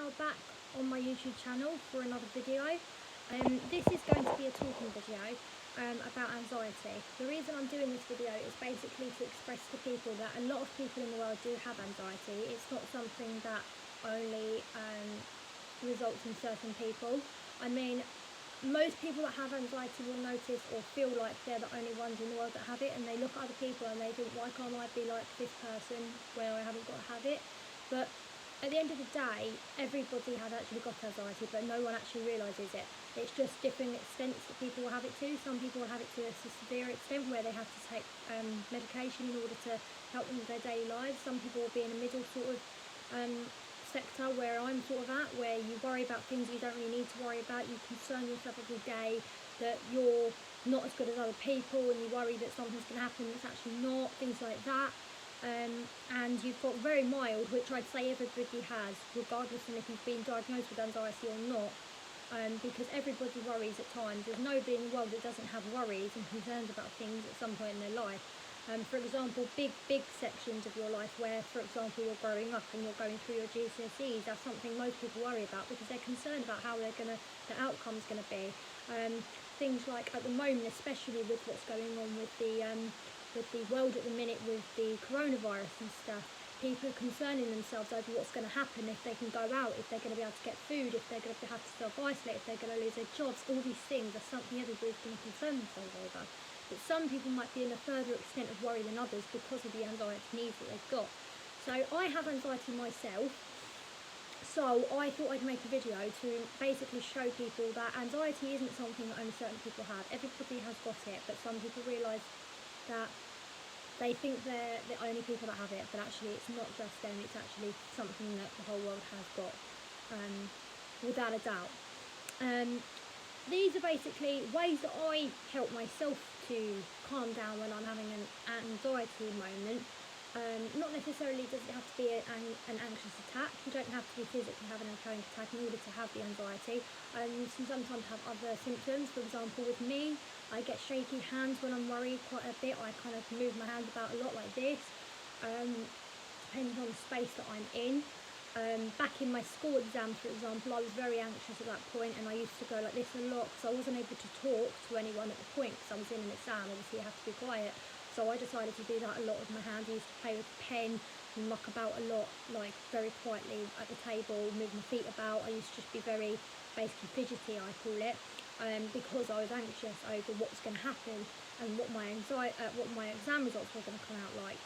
now back on my YouTube channel for another video. This is going to be a talking video about anxiety. The reason I'm doing this video is basically to express to people that a lot of people in the world do have anxiety. It's not something that only results in certain people. I mean, most people that have anxiety will notice or feel like they're the only ones in the world that have it, and they look at other people and they think, why can't I be like this person where I haven't got to have it? But at the end of the day, everybody has actually got anxiety, but no one actually realises it. It's just different extents that people will have it to. Some people will have it to a severe extent where they have to take medication in order to help them with their daily lives. Some people will be in a middle sort of sector where I'm sort of at, where you worry about things you don't really need to worry about. You concern yourself every day that you're not as good as other people, and you worry that something's going to happen that's actually not, things like that. And you've got very mild, which I'd say everybody has, regardless of if you've been diagnosed with anxiety or not, because everybody worries at times. There's nobody in the world that doesn't have worries and concerns about things at some point in their life. For example, big sections of your life where, for example, you're growing up and you're going through your GCSEs, that's something most people worry about because they're concerned about how the outcome's going to be. Things like at the moment, especially with what's going on with the world at the minute with the coronavirus and stuff, people are concerning themselves over what's going to happen, if they can go out, if they're going to be able to get food, if they're going to have to self-isolate, if they're going to lose their jobs. All these things are something everybody's going to concern themselves over. But some people might be in a further extent of worry than others because of the anxiety needs that they've got. So I have anxiety myself, so I thought I'd make a video to basically show people that anxiety isn't something that only certain people have. Everybody has got it, but some people realise that they think they're the only people that have it, but actually it's not just them, it's actually something that the whole world has got, without a doubt. These are basically ways that I help myself to calm down when I'm having an anxiety moment. Not necessarily does it have to be an anxious attack. You don't have to be physically having a panic attack in order to have the anxiety. You can sometimes have other symptoms. For example, with me, I get shaky hands when I'm worried quite a bit. I kind of move my hands about a lot like this, depending on the space that I'm in. Back in my school exams, for example, I was very anxious at that point, and I used to go like this a lot because I wasn't able to talk to anyone at the point because I was in an exam. Obviously, you have to be quiet. So I decided to do that a lot with my hands. I used to play with a pen and muck about a lot, like very quietly at the table, move my feet about. I used to just be very, basically fidgety, I call it, because I was anxious over what was going to happen and what my exam results were going to come out like.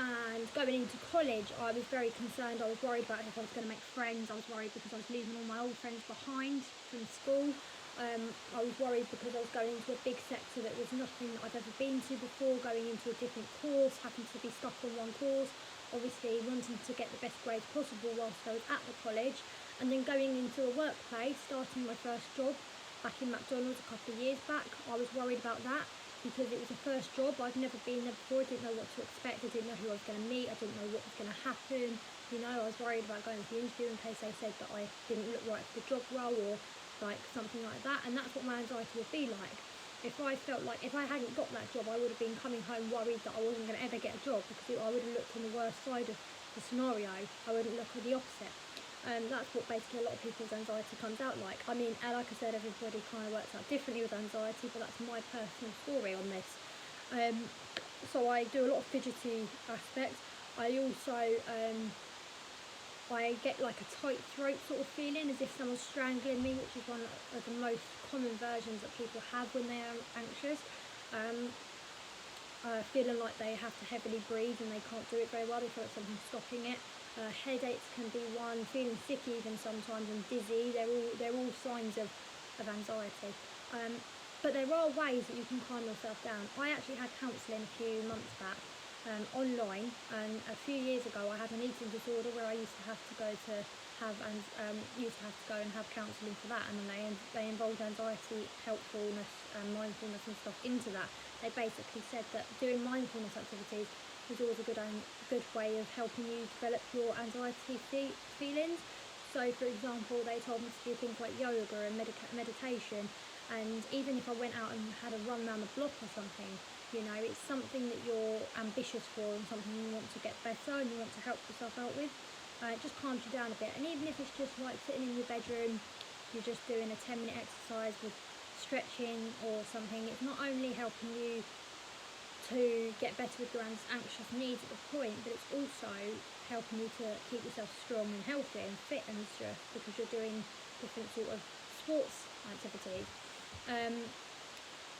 And going into college, I was very concerned. I was worried about if I was going to make friends. I was worried because I was leaving all my old friends behind from school. I was worried because I was going into a big sector that was nothing that I've ever been to before, going into a different course, having to be stuck on one course, obviously wanting to get the best grades possible whilst I was at the college, and then going into a workplace, starting my first job back in McDonald's a couple of years back. I was worried about that because it was a first job. I'd never been there before. I didn't know what to expect. I didn't know who I was going to meet. I didn't know what was going to happen. You know, I was worried about going to the interview in case they said that I didn't look right for the job role or like something like that. And that's what my anxiety would be like. If I felt like if I hadn't got that job, I would have been coming home worried that I wasn't going to ever get a job because I would have looked on the worst side of the scenario. I wouldn't look at the opposite. That's what basically a lot of people's anxiety comes out like. I mean, like I said, everybody kind of works out differently with anxiety, but that's my personal story on this. So I do a lot of fidgety aspects. I also I get like a tight throat sort of feeling, as if someone's strangling me, which is one of the most common versions that people have when they are anxious. Feeling like they have to heavily breathe and they can't do it very well. They feel like something's stopping it. Headaches can be one. Feeling sick even sometimes, and dizzy. They're all signs of anxiety. But there are ways that you can calm yourself down. I actually had counselling a few months back online, and a few years ago I had an eating disorder where I used to have to go and have counselling for that, and then they involved anxiety, helpfulness, and mindfulness and stuff into that. They basically said that doing mindfulness activities was always a good way of helping you develop your anxiety feelings. So, for example, they told me to do things like yoga and meditation, and even if I went out and had a run around the block or something, you know, it's something that you're ambitious for and something you want to get better and you want to help yourself out with. It just calms you down a bit. And even if it's just like sitting in your bedroom, you're just doing a 10-minute exercise with stretching or something, it's not only helping you to get better with your anxious needs at the point, but it's also helping you to keep yourself strong and healthy and fit and stuff, because you're doing different sort of sports activities.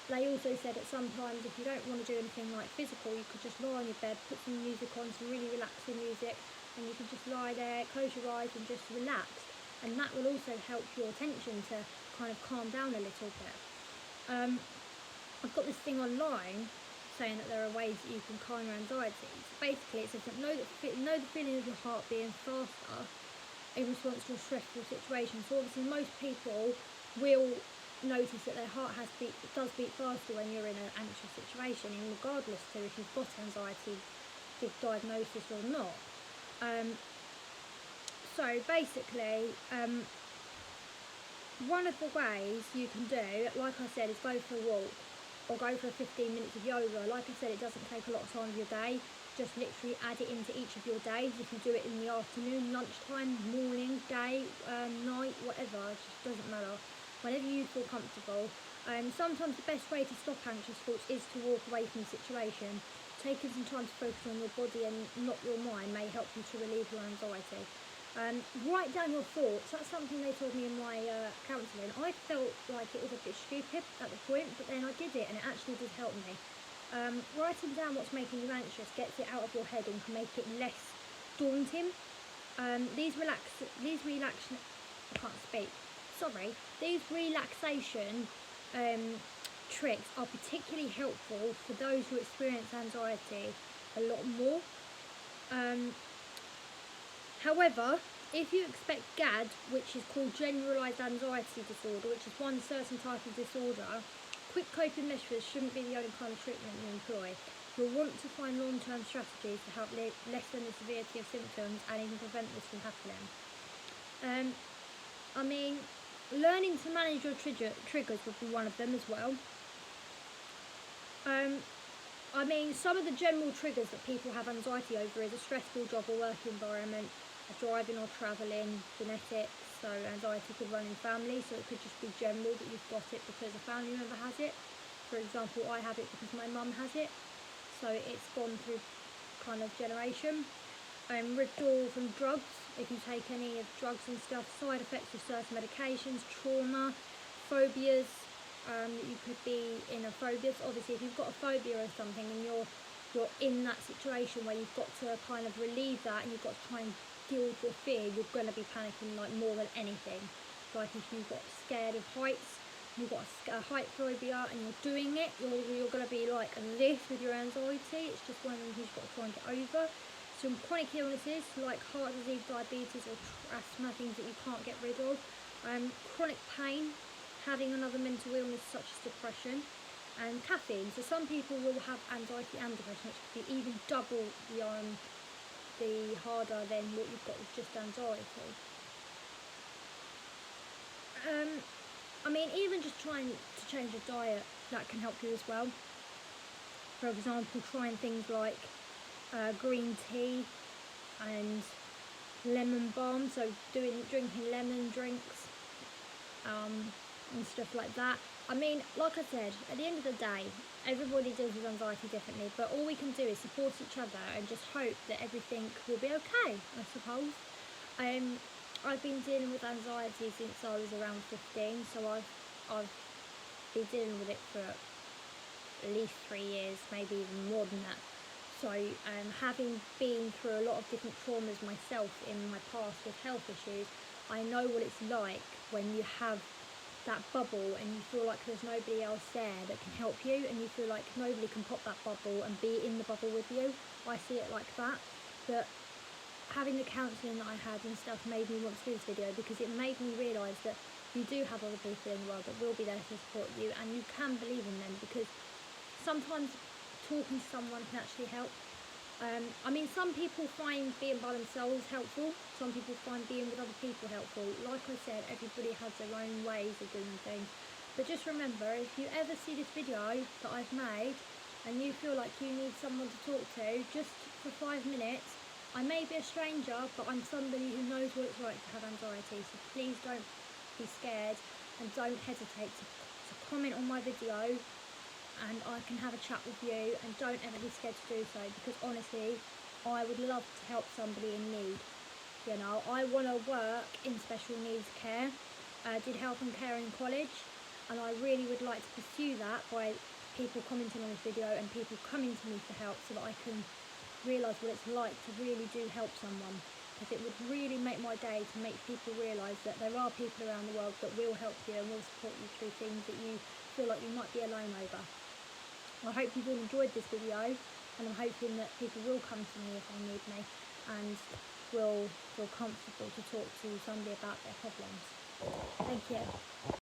They also said that sometimes if you don't want to do anything like physical, you could just lie on your bed, put some music on, some really relaxing music, and you can just lie there, close your eyes and just relax. And that will also help your tension to kind of calm down a little bit. I've got this thing online saying that there are ways that you can calm your anxiety. So basically it says that know the feeling of your heart being faster in response to a stressful situation. So obviously most people will notice that their heart does beat faster when you're in an anxious situation, and regardless to if you've got anxiety diagnosis or not. So basically, one of the ways you can do, like I said, is go for a walk or go for 15 minutes of yoga. Like I said, it doesn't take a lot of time of your day. Just literally add it into each of your days. If you do it in the afternoon, lunchtime, morning, day, night, whatever, it just doesn't matter. Whenever you feel comfortable. Sometimes the best way to stop anxious thoughts is to walk away from the situation. Taking some time to focus on your body and not your mind may help you to relieve your anxiety. Write down your thoughts. That's something they told me in my counselling. I felt like it was a bit stupid at the point, but then I did it and it actually did help me. Writing down what's making you anxious gets it out of your head and can make it less daunting. These relaxation tricks are particularly helpful for those who experience anxiety a lot more. However, if you expect GAD, which is called Generalised Anxiety Disorder, which is one certain type of disorder, quick coping measures shouldn't be the only kind of treatment you employ. You'll want to find long-term strategies to help lessen the severity of symptoms and even prevent this from happening. Learning to manage your triggers would be one of them as well. Some of the general triggers that people have anxiety over is a stressful job or work environment, driving or travelling, genetics, so anxiety could run in families, so it could just be general that you've got it because a family member has it. For example, I have it because my mum has it, so it's gone through kind of generation. Withdrawal from drugs, if you take any of drugs and stuff, side effects of certain medications, trauma, phobias, you could be in a phobia. So obviously if you've got a phobia or something and you're in that situation where you've got to kind of relieve that and you've got to try and deal with your fear, you're going to be panicking like more than anything. Like if you've got scared of heights, you've got a height phobia and you're doing it, you're going to be like this with your anxiety. It's just one of them you've got to try and get over. Some chronic illnesses like heart disease, diabetes or asthma, things that you can't get rid of. Chronic pain, having another mental illness such as depression, and caffeine. So some people will have anxiety and depression, which could be even double the harder than what you've got with just anxiety. Even just trying to change your diet, that can help you as well. For example, trying things like green tea and lemon balm, so drinking lemon drinks and stuff like that. Like I said, at the end of the day, everybody deals with anxiety differently, but all we can do is support each other and just hope that everything will be okay, I suppose. I've been dealing with anxiety since I was around 15, so I've been dealing with it for at least 3 years, maybe even more than that. So having been through a lot of different traumas myself in my past with health issues, I know what it's like when you have that bubble and you feel like there's nobody else there that can help you, and you feel like nobody can pop that bubble and be in the bubble with you. I see it like that. But having the counselling that I had and stuff made me want to do this video, because it made me realise that you do have other people in the world that will be there to support you, and you can believe in them, because sometimes talking to someone can actually help. Some people find being by themselves helpful, some people find being with other people helpful. Like I said, everybody has their own ways of doing things. But just remember, if you ever see this video that I've made and you feel like you need someone to talk to, just for 5 minutes, I may be a stranger, but I'm somebody who knows what it's like to have anxiety, so please don't be scared and don't hesitate to comment on my video, and I can have a chat with you, and don't ever be scared to do so, because honestly I would love to help somebody in need. You know, I want to work in special needs care. I did health and care in college, and I really would like to pursue that by people commenting on this video and people coming to me for help, so that I can realise what it's like to really do help someone, because it would really make my day to make people realise that there are people around the world that will help you and will support you through things that you feel like you might be alone over. I hope you've all enjoyed this video, and I'm hoping that people will come to me if they need me and will feel comfortable to talk to somebody about their problems. Thank you.